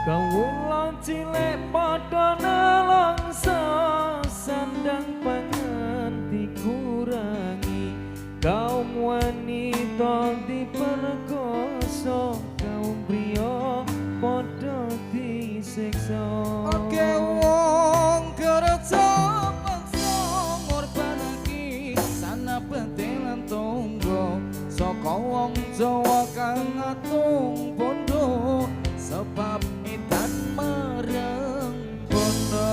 Kawula cilik padha nelongso sandang pangan dikurangi kaum wanita diperkosa kaum priya padha disiksa oke wong kerja paksa ngorbanake sanabete tunggo saka wong Jawa kang atung bondo sebab edan marang bondo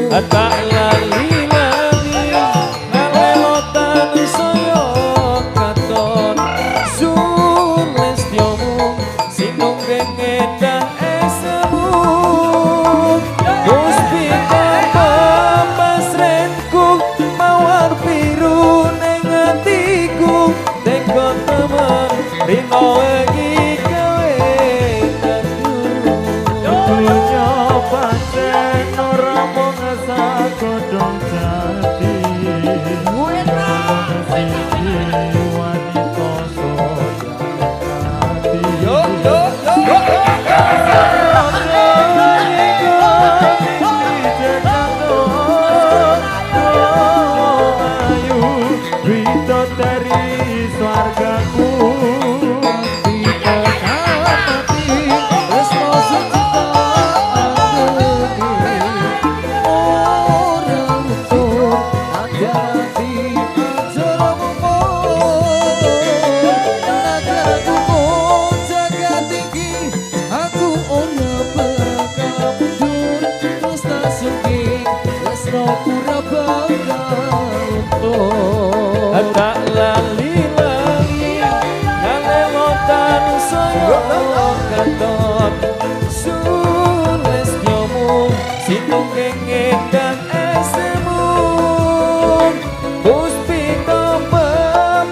tak lali-lali ngalelotan saya katon Sulestyomu sinung gengedah esemu Puspita pasrenku mawar biru ning atiku teko temen rino wengi gawe tandu dunya pancen ora mung sagodhong jati wanita sojati yo dari swargaku tak lali-lali ngalelotan saya katon Sulestyomu sinung gengedah esemu Puspita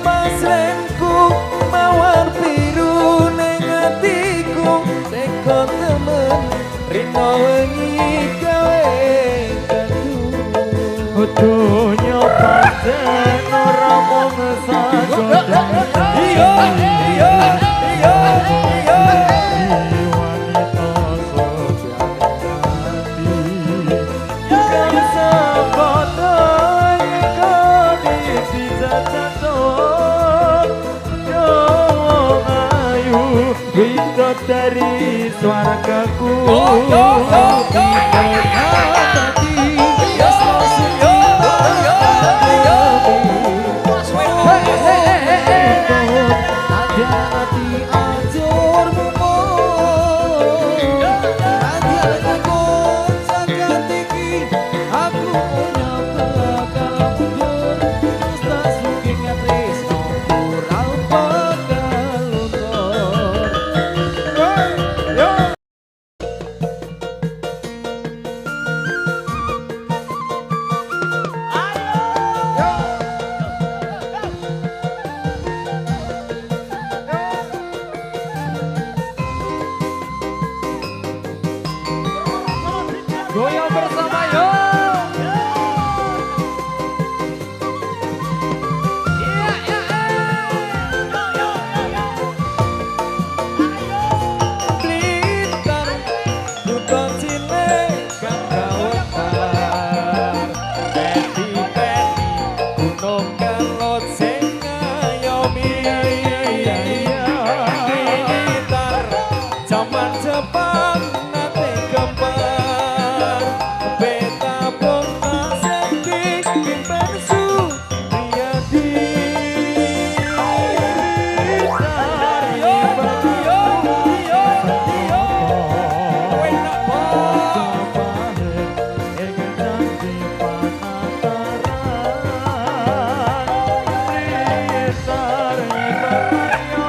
pasrenku mawar biru ning atiku teko temen rino wengi gawe tandu dunya pancen ora mung sagodhong iya wanita sojati kan sabodong kodi dijajaton yo ayu wintot dari swargaku goyang bersama yo. Blitar duta cilik kang kawetan peti-peti gunung kalot sing ngayomi Blitar jaman Jepang nate kembar beta bongta senti kimpen su riyadi Blitar yo enak banget ing janji panataran Blitar ibaratnya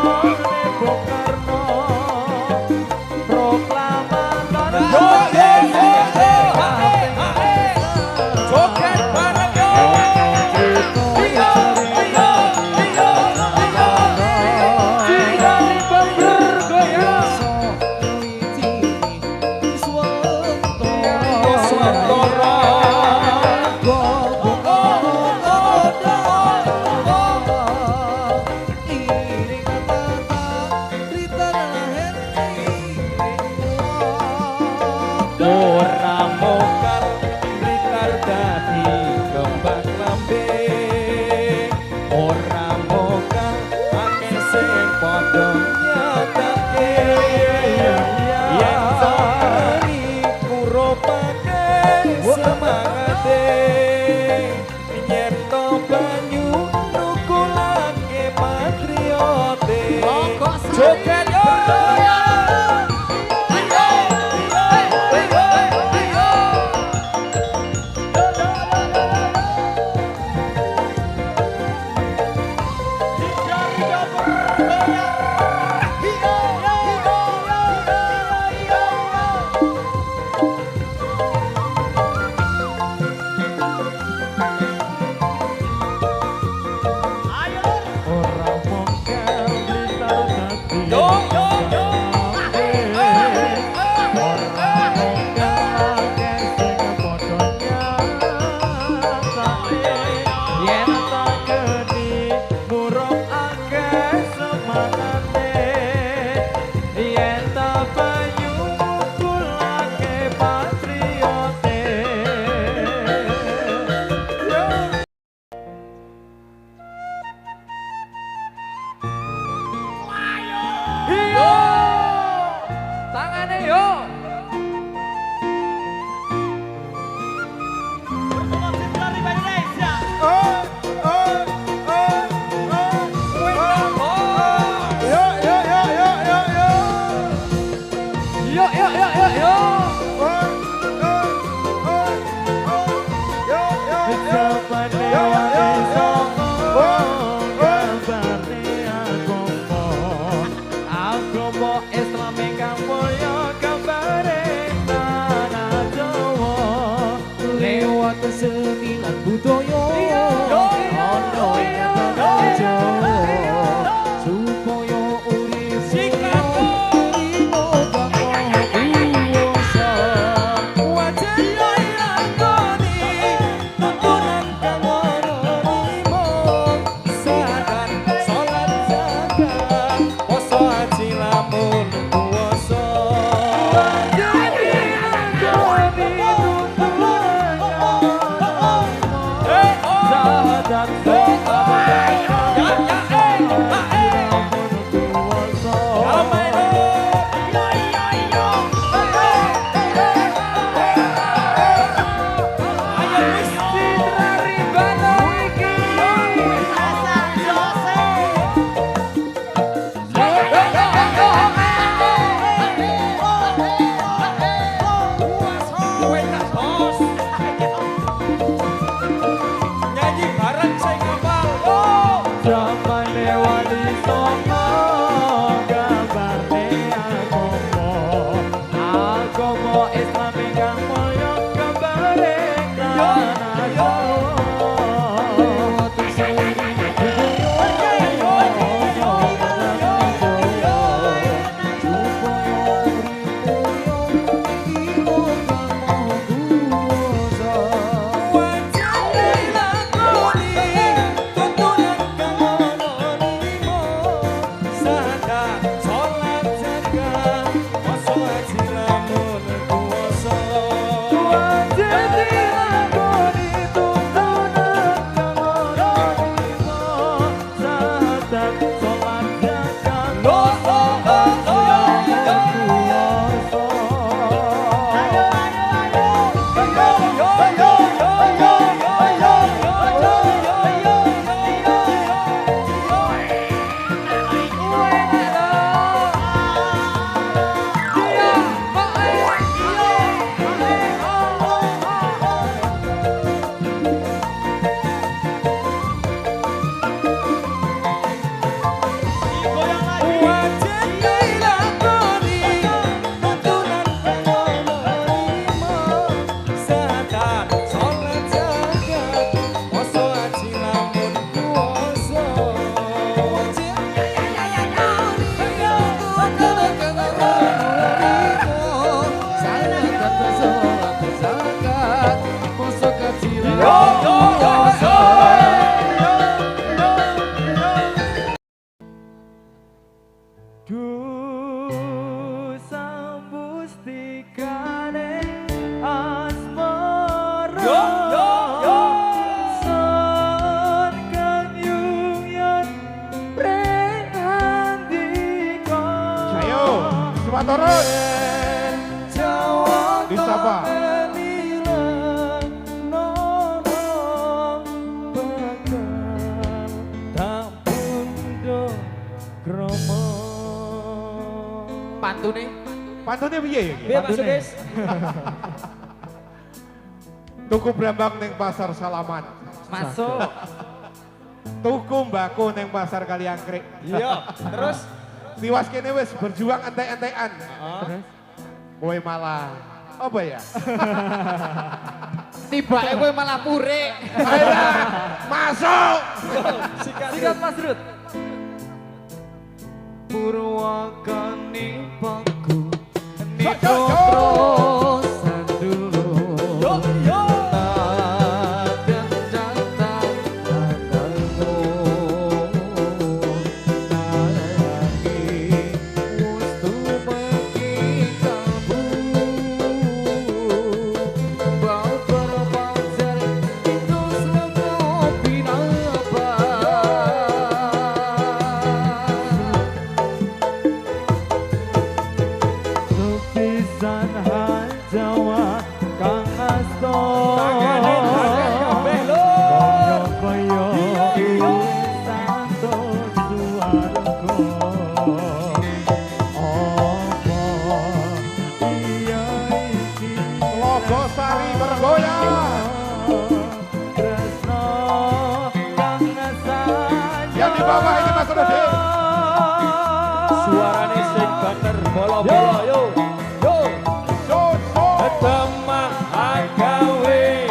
Bung Karno proklamator joget bareng yo Cirani Bamber goyang Swantara ora mokal Blitar dadi kembang lambing ora mokal akeh sing padha nyatake yen sari kurupake semangate yen to banyu nukulake patriote joget yo nglestariake seni lan budaya ana ing tanah supaya urip Chicago imo bakal kuwasa wajah lakoni tuntunan kang ana limo salat salat zakat poso haji lamun kuwasa wajah lakoni tuntunan salat turun disapa pantune piye ya? Piye Mas Sugis? Tuku brambang ning pasar Salaman. Masuk. Tuku mbako ning pasar Kaliangkrik. Iya, terus Tiwas kene wis berjuang entek-entekan. Terus kowe malah apa ya? tibake kowe malah pure. Ayo masuk. Sikat Mas Rut. Purwakani paku nitro sandulu yo dan jatah akalmu lagi mustu bagi kamu baper pacar terus ngopi napa Supisan hal Jawa Kang Asto koyo koyo santo suwargo apa iya iki Logosari bergoyang. Tresno Kang Asan Yang di bawah ini Mas Rudi. Suarane sing banter bola-bola yo. So Temah agawe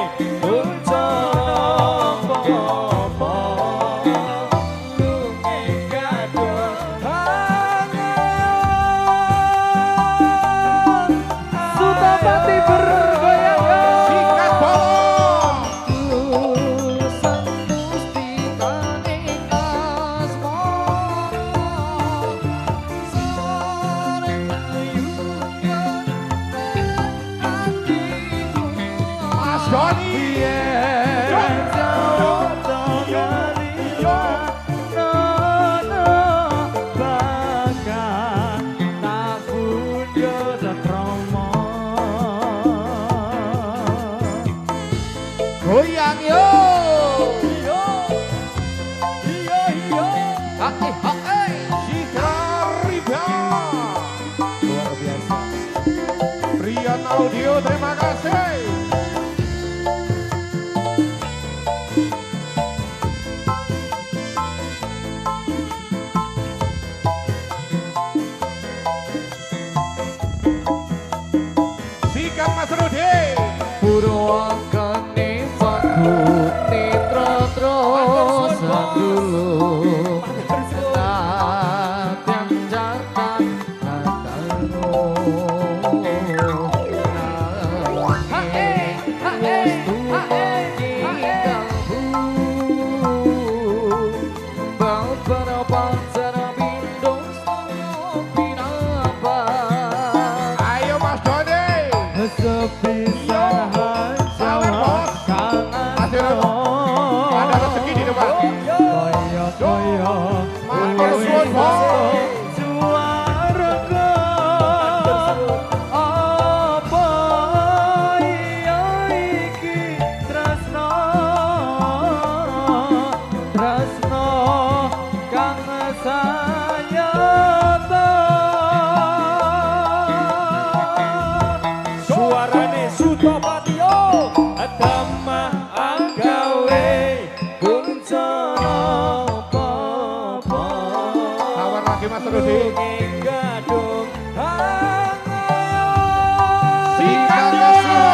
Doni. Goyang yo. Sikariba. Luar biasa. Brian Audio, terima kasih. Sikap Mas Rudi. Purwakane Pakut Nitra Trosa dulu Natiam Jatan Natano Ayo Mas Doni. Sepisah Salam bos. Ada rezeki di depan. Koyo Matur suwun bos. suaraku apa iya iki tresno kang sayata Suarane Sutopatio Damah agawe Kuncana Papa Tawar lagi Mas Rudi. Gadung Sikat kasih.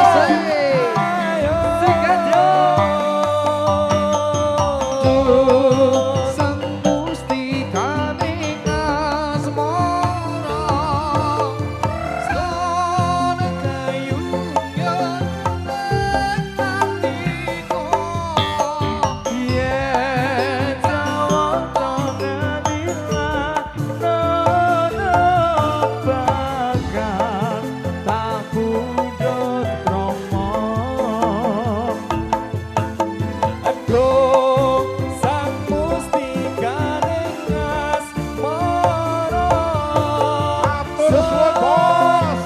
Matur suwun bos.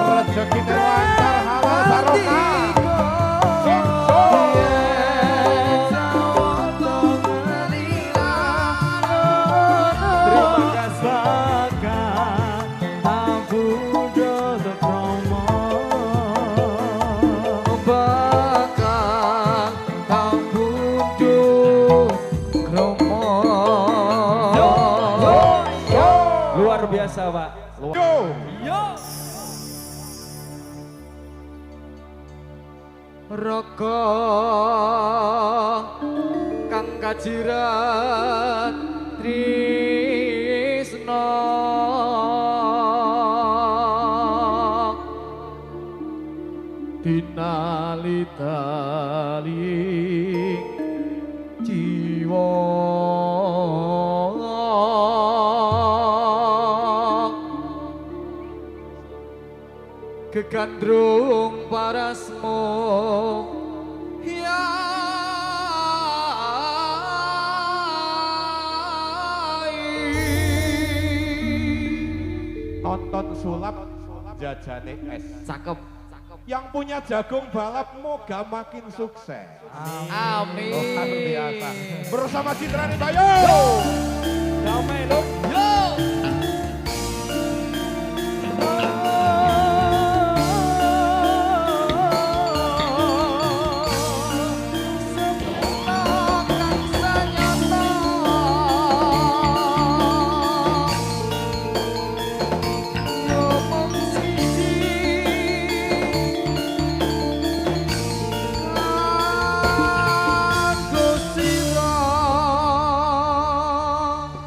Rezeki lancar halal barokah. Sok sok. Terima kasih Luar biasa Pak. Yo. Yo. Raka kang kajiran tresna dinalitali jiwa kegandrung parasmu ya Nonton sulap jajane es. cakep Yang punya jagung balap moga makin sukses. amin Luar biasa. Bersama Citrani Bayu. Damai lu. yo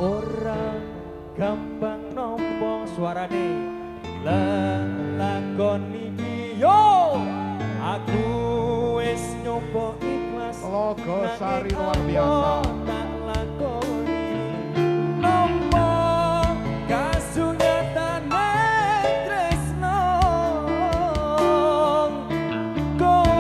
Orang gampang nompo suarane lelakon iki yo aku wis nyoba ikhlas Logo Sari luar biasa. tak lakoni nompo kasunyatane tresno kok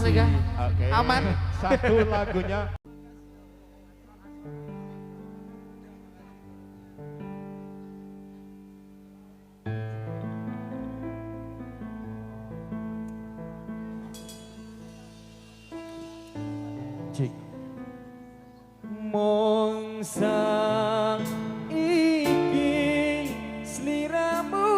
nih kan. Oke. Aman. Satu lagunya. Cik. Mong sang iki sliramu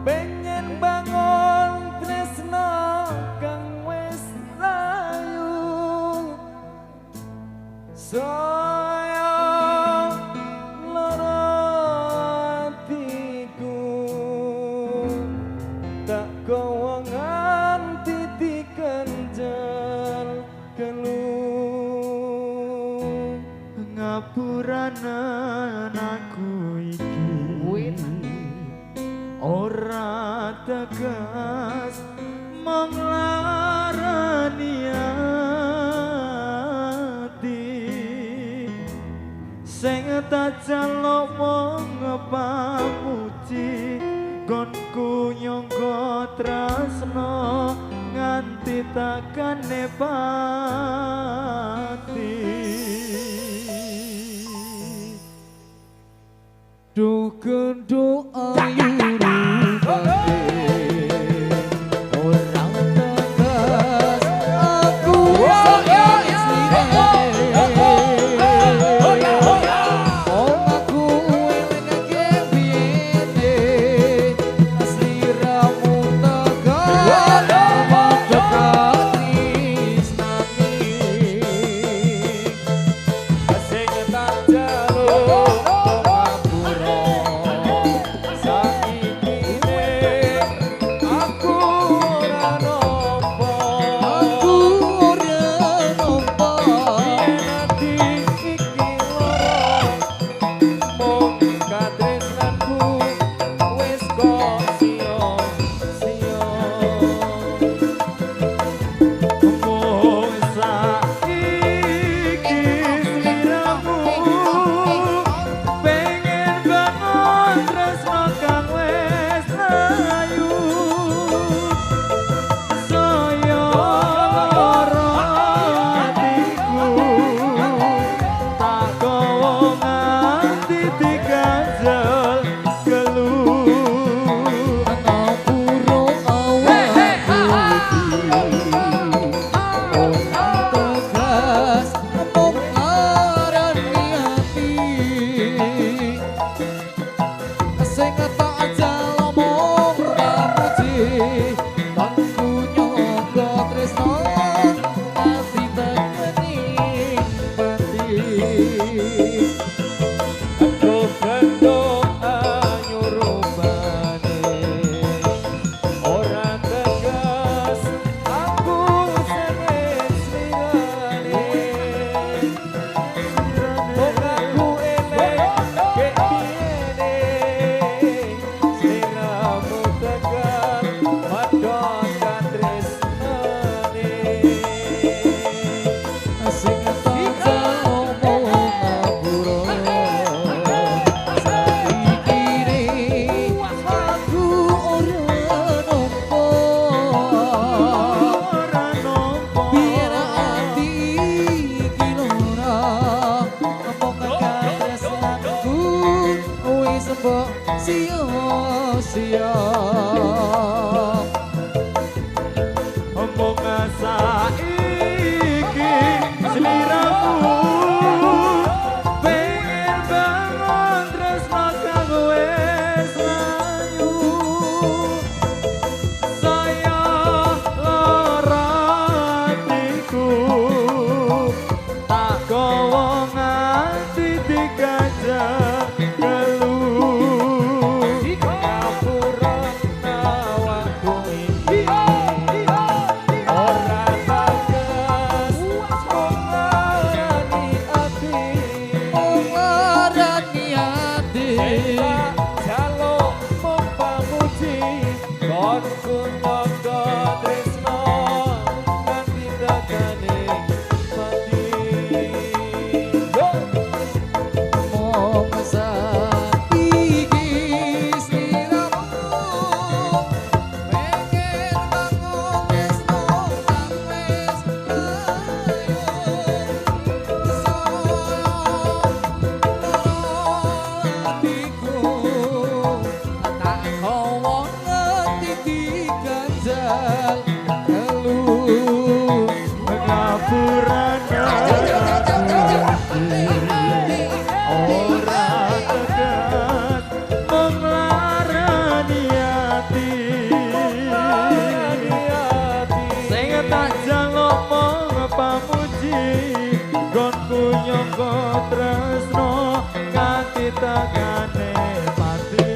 pengen bangun tresno kang wis layu saya lara atiku tak kowe nganti dikenjel keluh ngapuranan aku iki ora tegas menglarani ati sing tak jaluk mung pamuji gonku nyangga tresno nganti takkan nepati Dukun doa yuri orang tegas aku sayang sliramu om aku elengake biyene sliramu tegas dekat tresnani sing tak jaluk sia-sia omong saiki sliramu pengen bangun tresno kang wis layu saya lara atiku tak kowo nganti dikajak ngapura nyangka tresno kanthi tekane pati.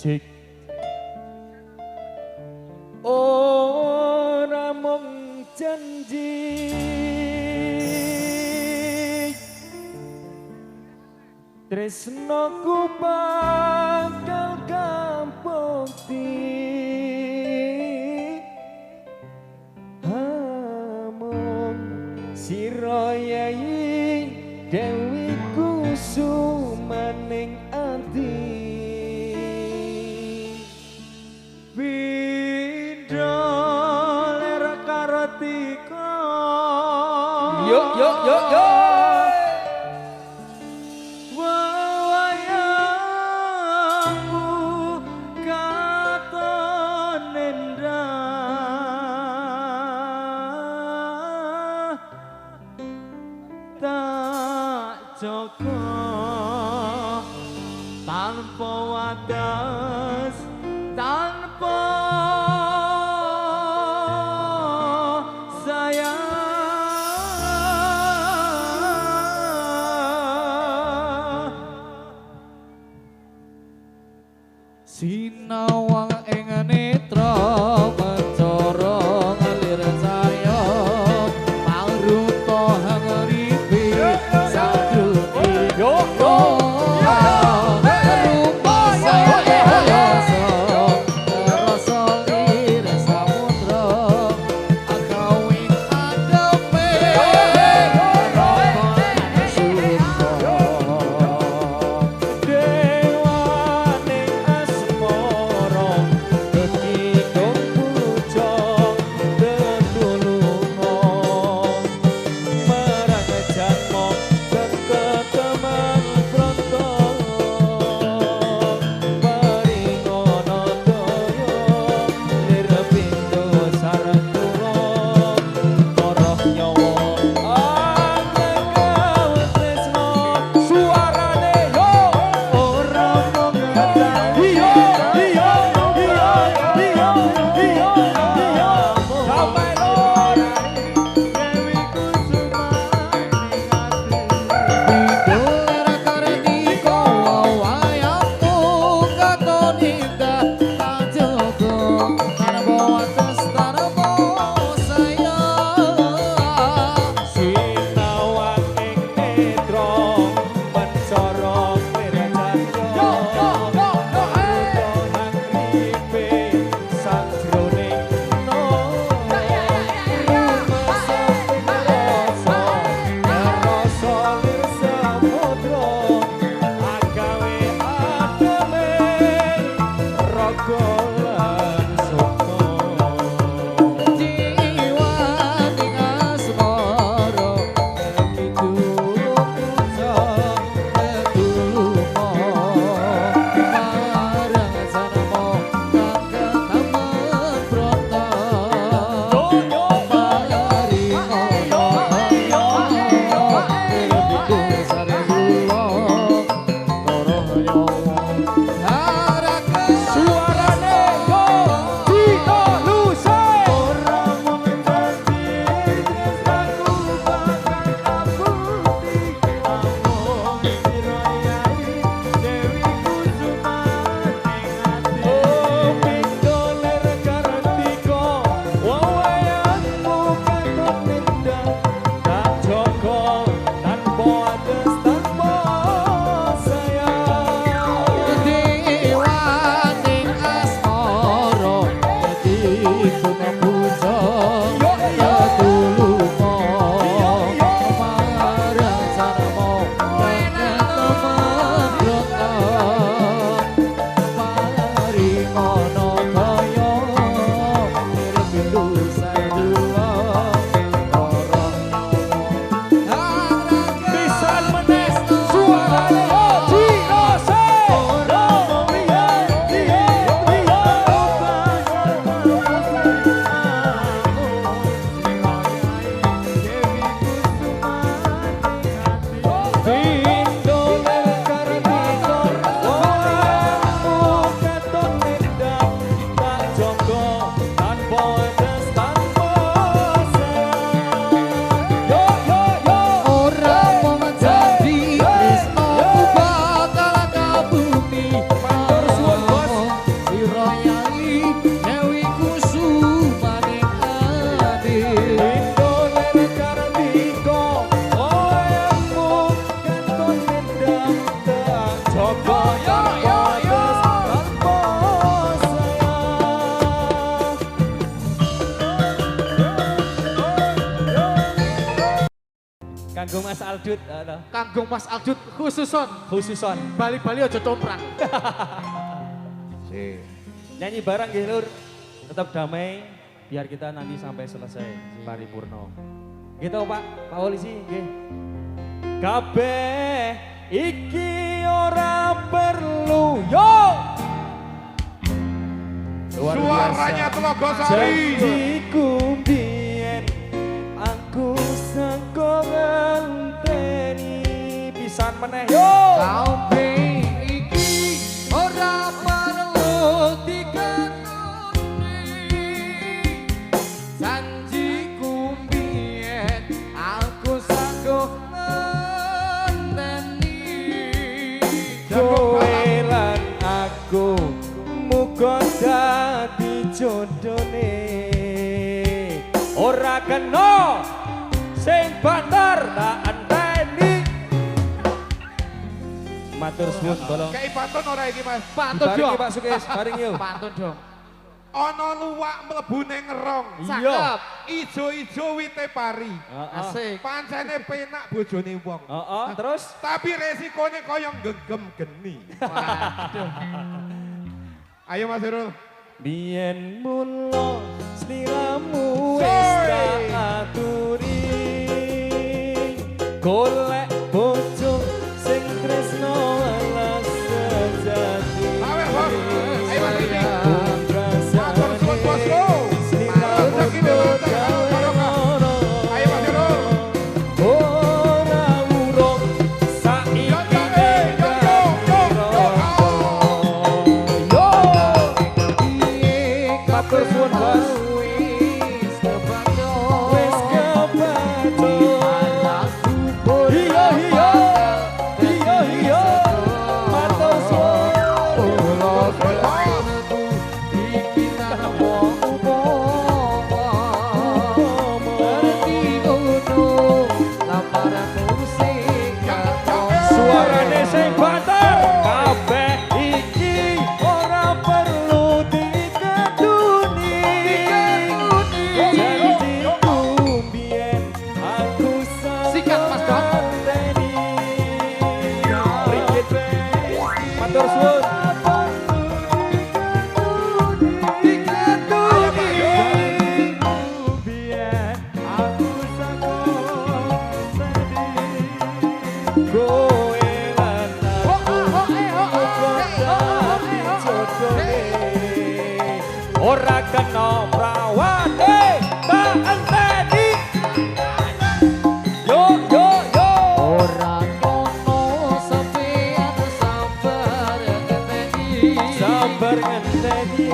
Cik ora mung janji tresnoku bakal kabukti hamung sira yai dewi kusumaning ati Yuk. Wayangmu katon endah tak joko tanpa wadas tanpa sinawang ing netra mencara ngalir cahya pangruta hangripi sadurunge yo rupa saya rasa lir samudra akawing adepe dewa Royai Dewi Kusumaning adi Indonesia Kartiko oyangmu kanton mendang tak coba tanpa sayang. Kanggo Mas Aldut, Kanggo Mas Aldut khususon khususon Bali-bali aja tomprang. nyanyi bareng nggih Lur. Tetap damai biar kita nanti sampai selesai paripurna. Gitu Pak Polisi nggih. Kabeh iki ora perlu yo. Luar Suaranya Telaga Sari. Janjiku biyen aku sangko ngenteni pisan meneh yo. Kabeh iki ora perlu dikandani. Janjiku biyen aku sanggup ngenteni. Kowe lan aku muga dadi jodone. Ora kena sing banter tak enteni. Matur suwun tolong. Kayak pantun ora iki Mas. Pantun Bareng dong. Pak Sukes, bareng yuk. Pantun dong. Ana luwak mlebu ning ngerong. Cakep. Ijo-ijo wite pari. Asik. Pancene penak bojone wong. Heeh, terus Tapi resikonya kaya genggam geni. Waduh. Ayo Mas Irul. biyen mula sliramu wis Soy. tak aturi. Golek bojo sing tresno alas sejati. Awer, Bos. Ayo, Mas Rudi. Matur Matur suwun, Bosku. Rezeki dilantar, barokah. Ayo Mas Irul. ora urung saiki Yo, yo, yo, yo, yo, yo. Matur suwun Bos. Wis kebaco. Wis kebaco. Iya iya iya iya. Matur suwun. Suarane sing banter kabeh iki ora perlu dikanduni. Janjiku biyen aku Sikat, Mas Don. ngenteni. Rikit matur suwun. Biyen aku kowe lan ora kena prawane tak enteni. Yo yo yo. Sabar ngenteni.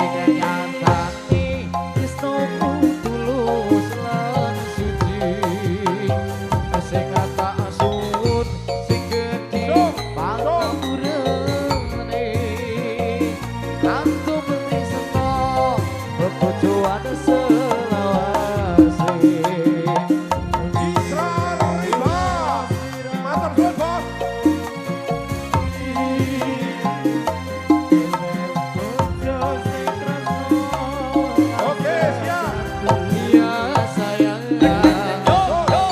Matur suwun, Bos. Oke, siap. Yo yo.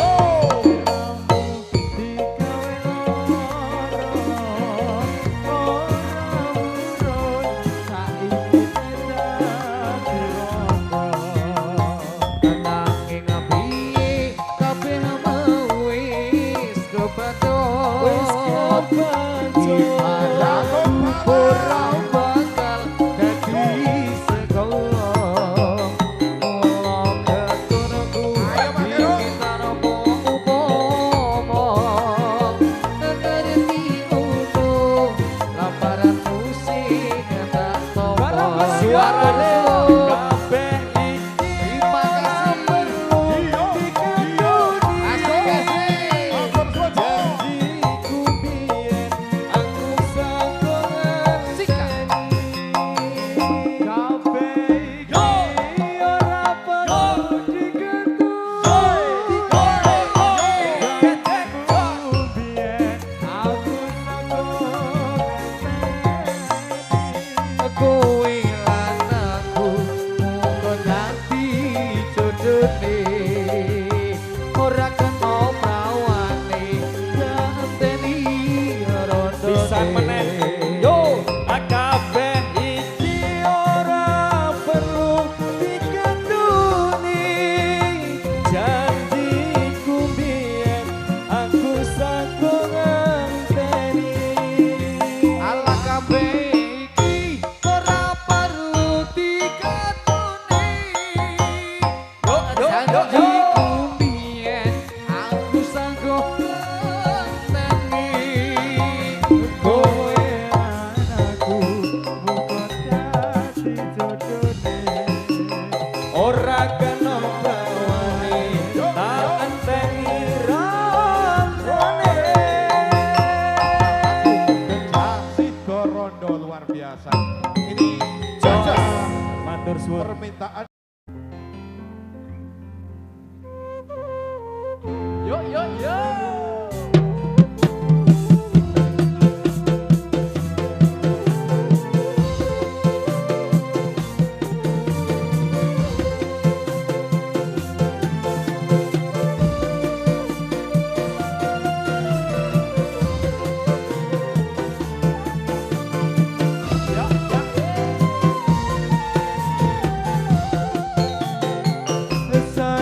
kowe lan aku muga dadi jodone ora kena prawane ganteni rondo Bisa meneh. Yo, kabeh iki ora perlu dikanduni. Janjiku biyen aku saking ngenteni. ala kabeh iki ora perlu dikanduni janjiku biyen aku sanggup ngenteni Kowe anakku muga dadi jodone. Ora kena bawane tak enteni randone. Sido Rondo luar biasa. Ini jajah Matur suwun. permintaan. yo yo yo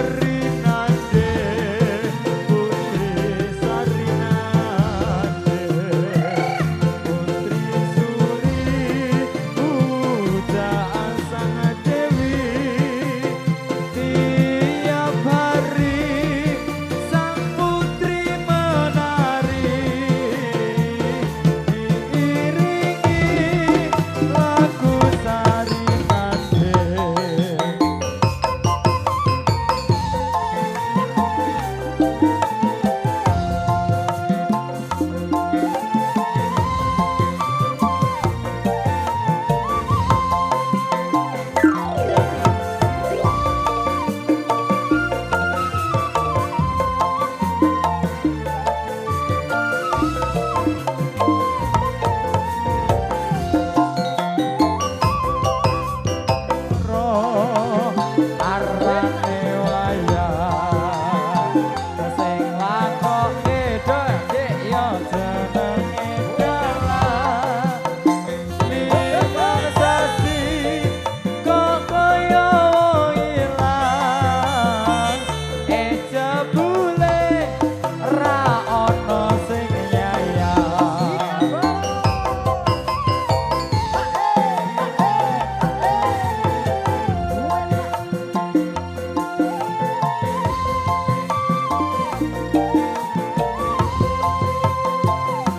Sarinande putri Sarinande putri Suri pujaan sang Dewi tiap hari sang putri menari diiringi lagu Sarinande. Arane wayah sing lakoke dek yo jenenge dalah limang sasi kok kaya ilang jebule ra ono sing nyayang.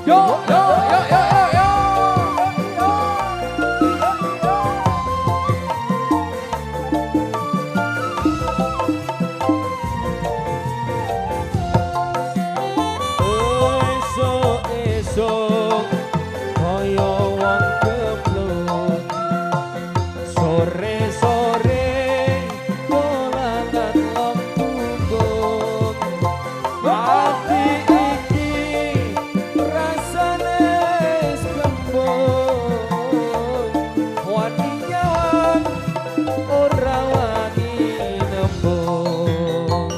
Yo yo yo yo yo yo. Esok-esok kaya wong keblon sore-sore dolanan lempunggung ati iki rasane kembung wani nyawang ora wani nembung.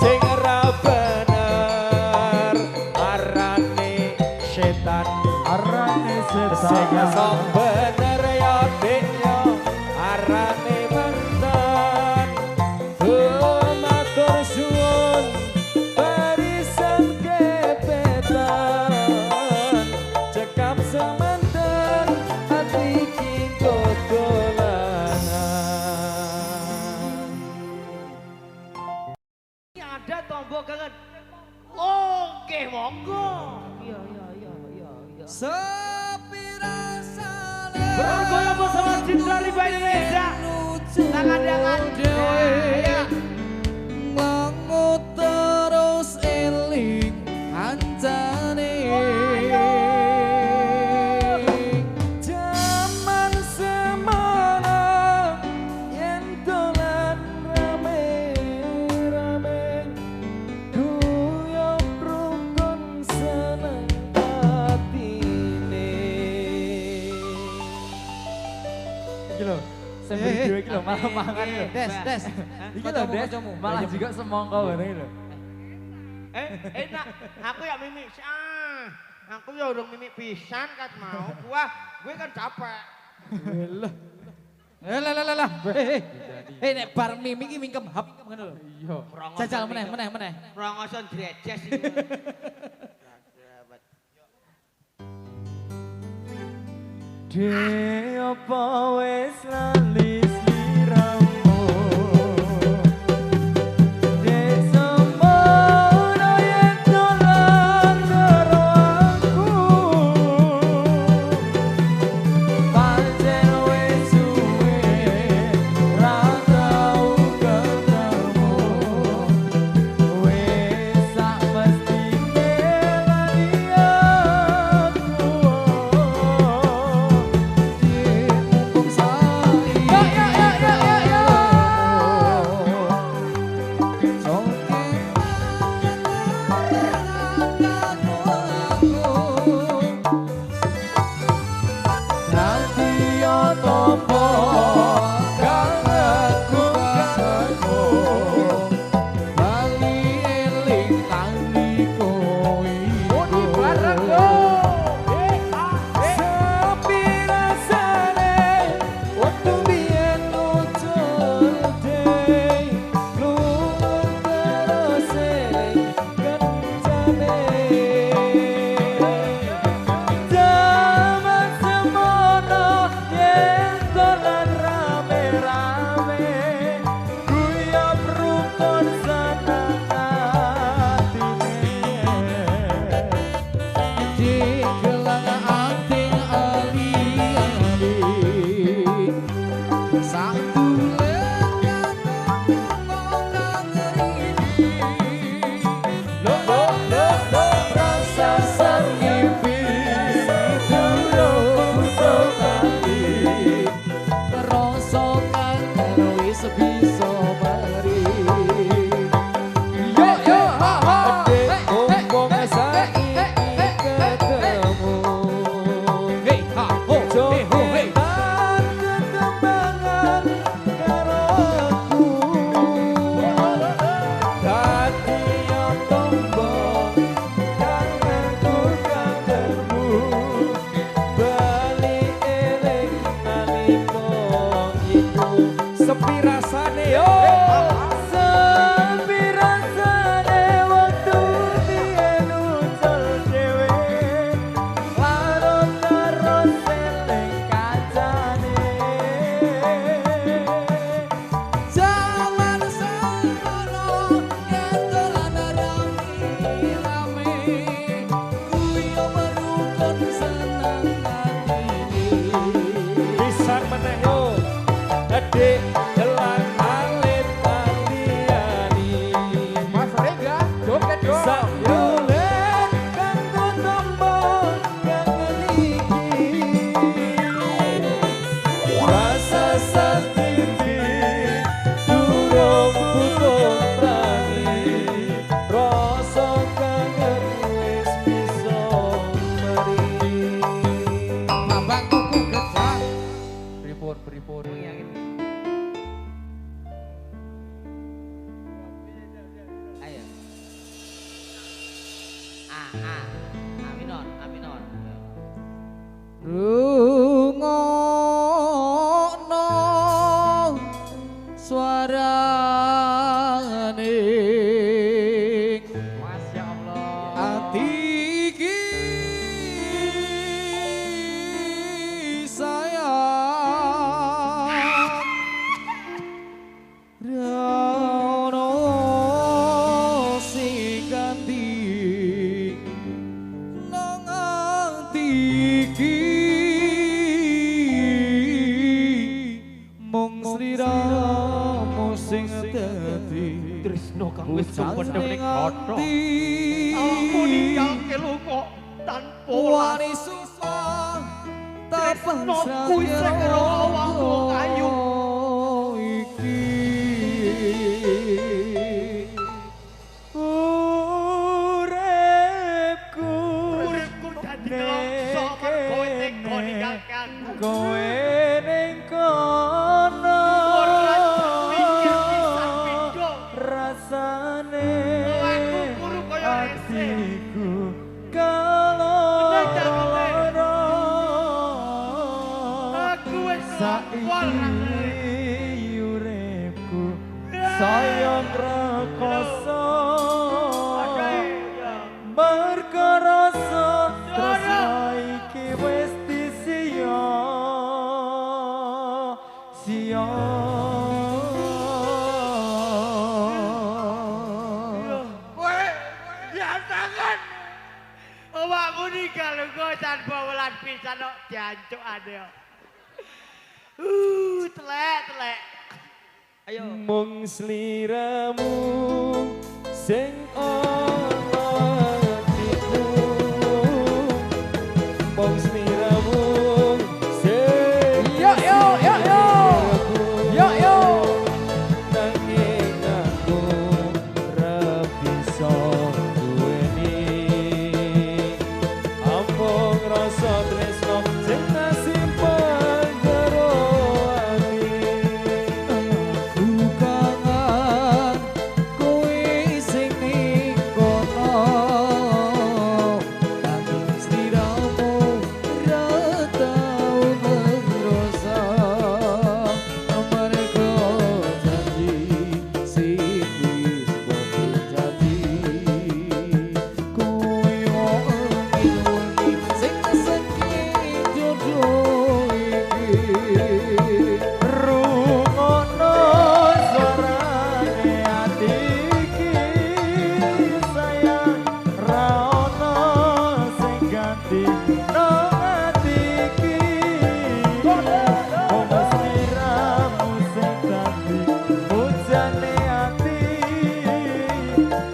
Sing ora bener arane setan, arane setan. Sing sok bener ya deknya arane mantan. Matur suwun barisan kepetan cekap semanten ati iki dolanan. ada tombol kangen oke monggo iya Sepira saleh bergoyang bersama Citra Riba Indonesia tangan Malah mangan lho. Des. Iki lho Des, malah juga semongko bareng lho. Enak, aku ya mimik aku ya udah mimik pisan kan mau. Gue kan capek. Lah. Nek bar mimik iki mingkem hap ngono lho. Iya. Jajal meneh. Rongoson drejes iki. De apa wis lali sliramu de semono yen dolan karo aku pancen wis suwe ra tau ketemu wis sak mestine lali aku Rungokno suarane Masya Allah ati iki sayang Rano sing ganti nang ati iki mung sliramu sing dadi Tresno kang wis pendem ning kono. aku ninggalke lunga tanpa wani sumpah tak Tresno kuwi sing karo awakmu ayu. iki uripku dadi nelongso mergo teko ninggalkan kowe ning kono ora sayang rekoso Iya. mergo rasa tresno iki wis disia sia Kowe diantangan. Omahku ninggal kok tanpa welas pisan kok diancuk ade kok. Telek. Ayo. mung sliramu sing ana atiku mung sliramu sing Yo yo yo yo. Yo yo. nanging aku ora bisa duweni amung rasa tresno sing nasimpen jero ati Aku kangen kowe sing ning kono nanging sliramu ra tau ngrasa mergo janji sing wis mbok janji koyo wengi sing saking jodoh iki rungono suarane ati iki sayang ra ono sing ganti nang ati iki wong sliramu sing ganti ujane ati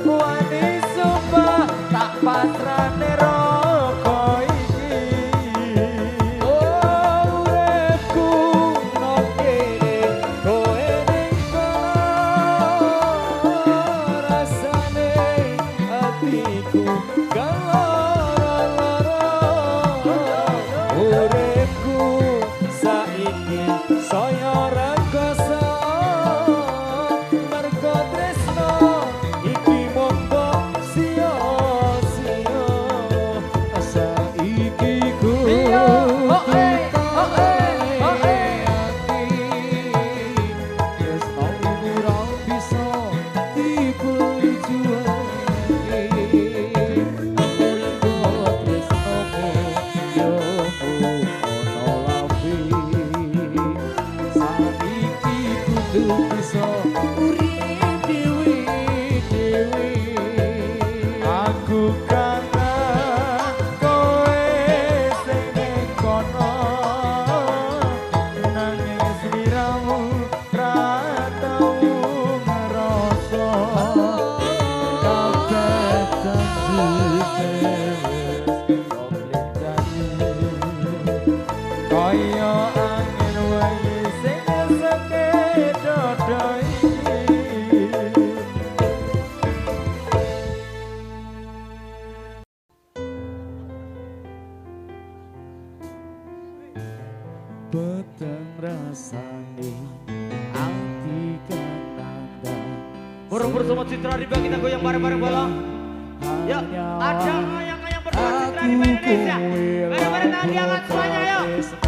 wani sumpah tak pasrane roko iki uripku nang kene kowe ning kono rasane atiku kaloro-loro uripku saiki saya rekoso mergo tresno iki mung mbok sia-sia saiki ku Aku kangen kowe sing ning kono nanging sliramu ra tau ngrasa kabeh janji kaya angin wengi sing neseke dodo iki peteng rasane ati kananda Burung bersama Citra Riba kita goyang bareng-bareng bola. Yuk, ada yang berdua Citra Riba Indonesia. Bareng-bareng tangan diangkat semuanya yuk.